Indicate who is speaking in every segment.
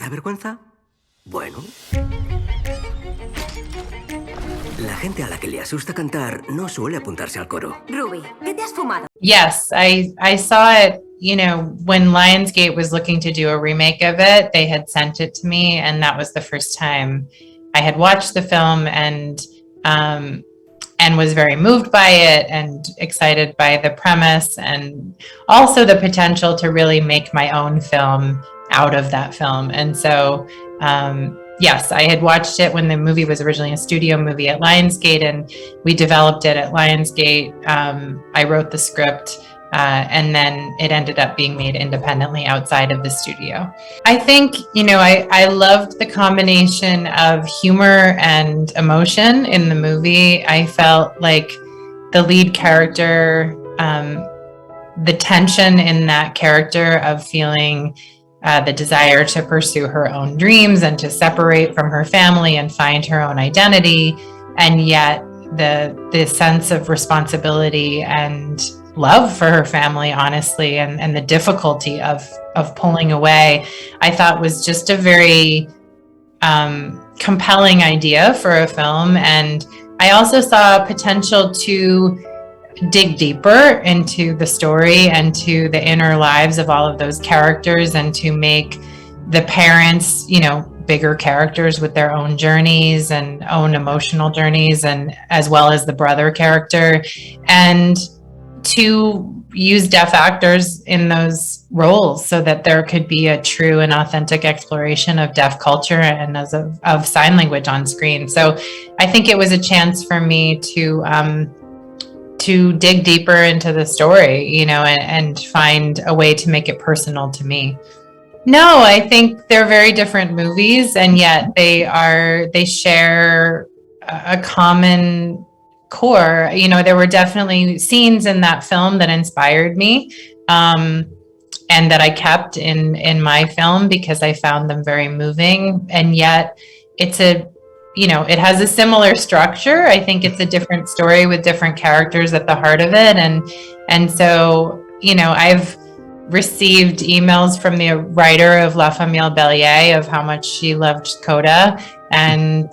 Speaker 1: da vergüenza? Bueno. La gente a la que le asusta cantar no suele apuntarse al coro.
Speaker 2: Ruby, ¿qué te has fumado?
Speaker 3: Yes, I saw it, you know, when Lionsgate was looking to do a remake of it, they had sent it to me, and that was the first time I had watched the film and was very moved by it and excited by the premise and also the potential to really make my own film out of that film. And so, yes, I had watched it when the movie was originally a studio movie at Lionsgate, and we developed it at Lionsgate. I wrote the script, and then it ended up being made independently outside of the studio. I think, you know, I loved the combination of humor and emotion in the movie. I felt like the lead character, the tension in that character of feeling the desire to pursue her own dreams and to separate from her family and find her own identity, and yet the sense of responsibility and love for her family, honestly, and the difficulty of pulling away, I thought was just a very compelling idea for a film. And I also saw potential to dig deeper into the story and to the inner lives of all of those characters, and to make the parents, you know, bigger characters with their own journeys and own emotional journeys, and as well as the brother character, and to use deaf actors in those roles so that there could be a true and authentic exploration of deaf culture and of sign language on screen. So I think it was a chance for me to dig deeper into the story, you know, and find a way to make it personal to me. No, I think they're very different movies, and yet they share a common core. You know, there were definitely scenes in that film that inspired me, and that I kept in my film because I found them very moving. And yet it's it has a similar structure. I think it's a different story with different characters at the heart of it. And so, you know, I've received emails from the writer of La Famille Bélier of how much she loved CODA, and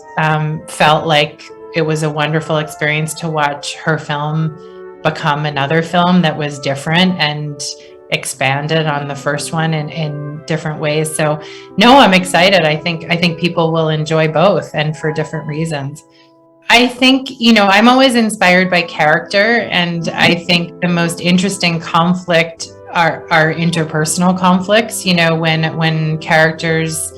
Speaker 3: felt like it was a wonderful experience to watch her film become another film that was different and expanded on the first one in different ways. So no, I'm excited. I think people will enjoy both, and for different reasons. I think, you know, I'm always inspired by character, and I think the most interesting conflict are interpersonal conflicts, you know, when characters,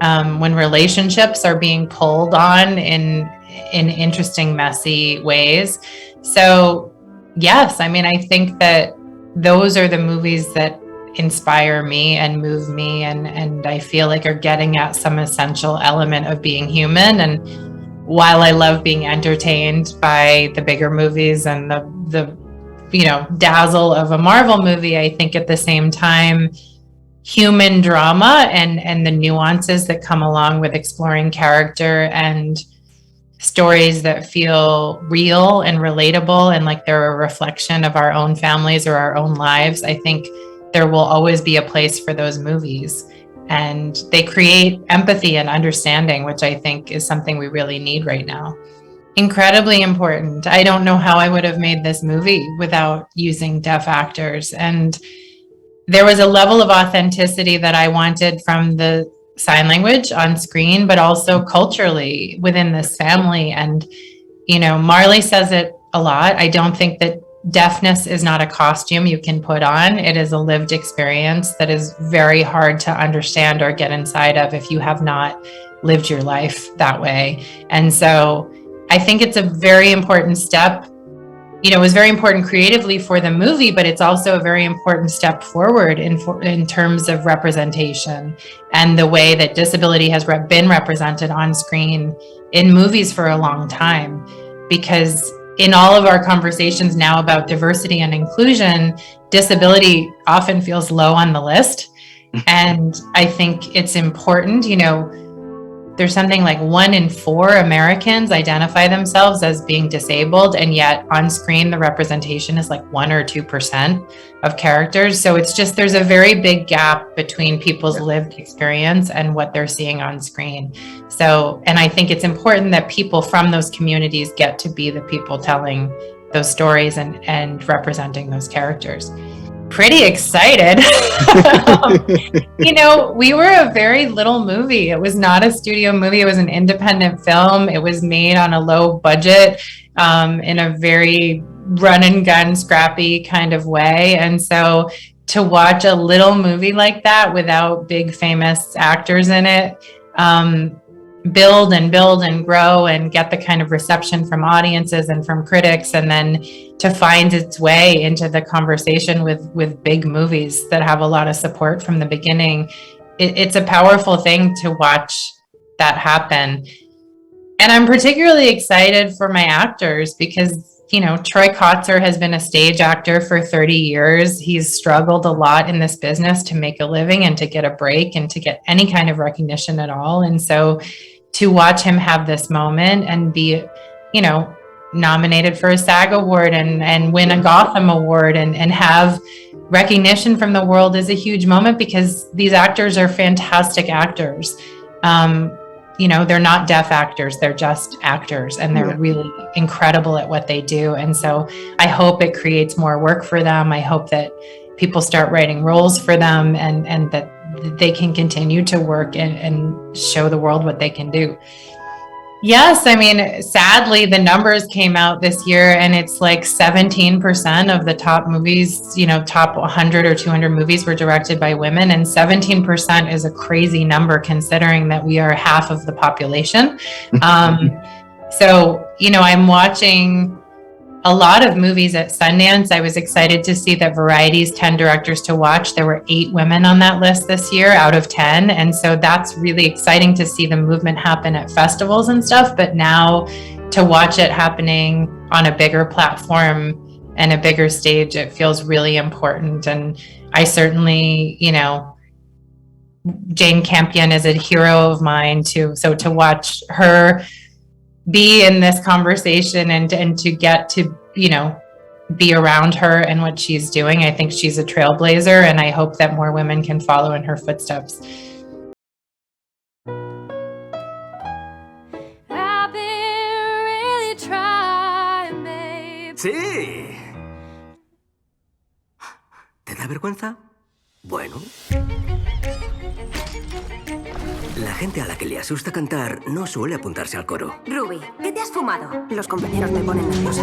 Speaker 3: when relationships are being pulled on in interesting, messy ways. So yes, I mean, I think that those are the movies that inspire me and move me, and I feel like are getting at some essential element of being human. And while I love being entertained by the bigger movies and the you know, dazzle of a Marvel movie, I think at the same time, human drama and the nuances that come along with exploring character and stories that feel real and relatable and like they're a reflection of our own families or our own lives, I think there will always be a place for those movies. And they create empathy and understanding, which I think is something we really need right now. Incredibly important. I don't know how I would have made this movie without using deaf actors. And there was a level of authenticity that I wanted from the sign language on screen, but also culturally within this family. And, you know, Marley says it a lot. I don't think that deafness is not a costume you can put on. It is a lived experience that is very hard to understand or get inside of if you have not lived your life that way. And so I think it's a very important step. You know, it was very important creatively for the movie, but it's also a very important step forward in terms of representation and the way that disability has been represented on screen in movies for a long time. Because in all of our conversations now about diversity and inclusion, disability often feels low on the list. And I think it's important, you know, there's something like 1 in 4 Americans identify themselves as being disabled, and yet on screen the representation is like 1 or 2% of characters. So it's just, there's a very big gap between people's lived experience and what they're seeing on screen. So, and I think it's important that people from those communities get to be the people telling those stories and representing those characters. Pretty excited. You know, we were a very little movie. It was not a studio movie. It was an independent film. It was made on a low budget, in a very run and gun, scrappy kind of way. And so to watch a little movie like that without big famous actors in it, build and grow and get the kind of reception from audiences and from critics, and then to find its way into the conversation with big movies that have a lot of support from the beginning. It's a powerful thing to watch that happen. And I'm particularly excited for my actors because, you know, Troy Kotzer has been a stage actor for 30 years. He's struggled a lot in this business to make a living and to get a break and to get any kind of recognition at all. And so to watch him have this moment and be, you know, nominated for a SAG award and win a Gotham award and have recognition from the world is a huge moment, because these actors are fantastic actors. You know, they're not deaf actors, they're just actors, and they're really incredible at what they do. And so I hope it creates more work for them. I hope that people start writing roles for them, and that they can continue to work and show the world what they can do. Yes, I mean, sadly, the numbers came out this year, and it's like 17% of the top movies, you know, top 100 or 200 movies were directed by women. And 17% is a crazy number considering that we are half of the population. So, you know, I'm watching a lot of movies at Sundance. I was excited to see that Variety's 10 directors to watch, there were 8 women on that list this year out of 10. And so that's really exciting to see the movement happen at festivals and stuff. But now to watch it happening on a bigger platform and a bigger stage, it feels really important. And I certainly, you know, Jane Campion is a hero of mine too. So to watch her be in this conversation and to get to, you know, be around her and what she's doing, I think she's a trailblazer, and I hope that more women can follow in her footsteps.
Speaker 2: I've been really trying, babe.
Speaker 1: ¡Sí! ¿Te da vergüenza? Bueno. La gente a la que le asusta cantar no suele apuntarse al coro.
Speaker 4: Ruby, ¿qué te has fumado? Los compañeros me ponen nerviosa.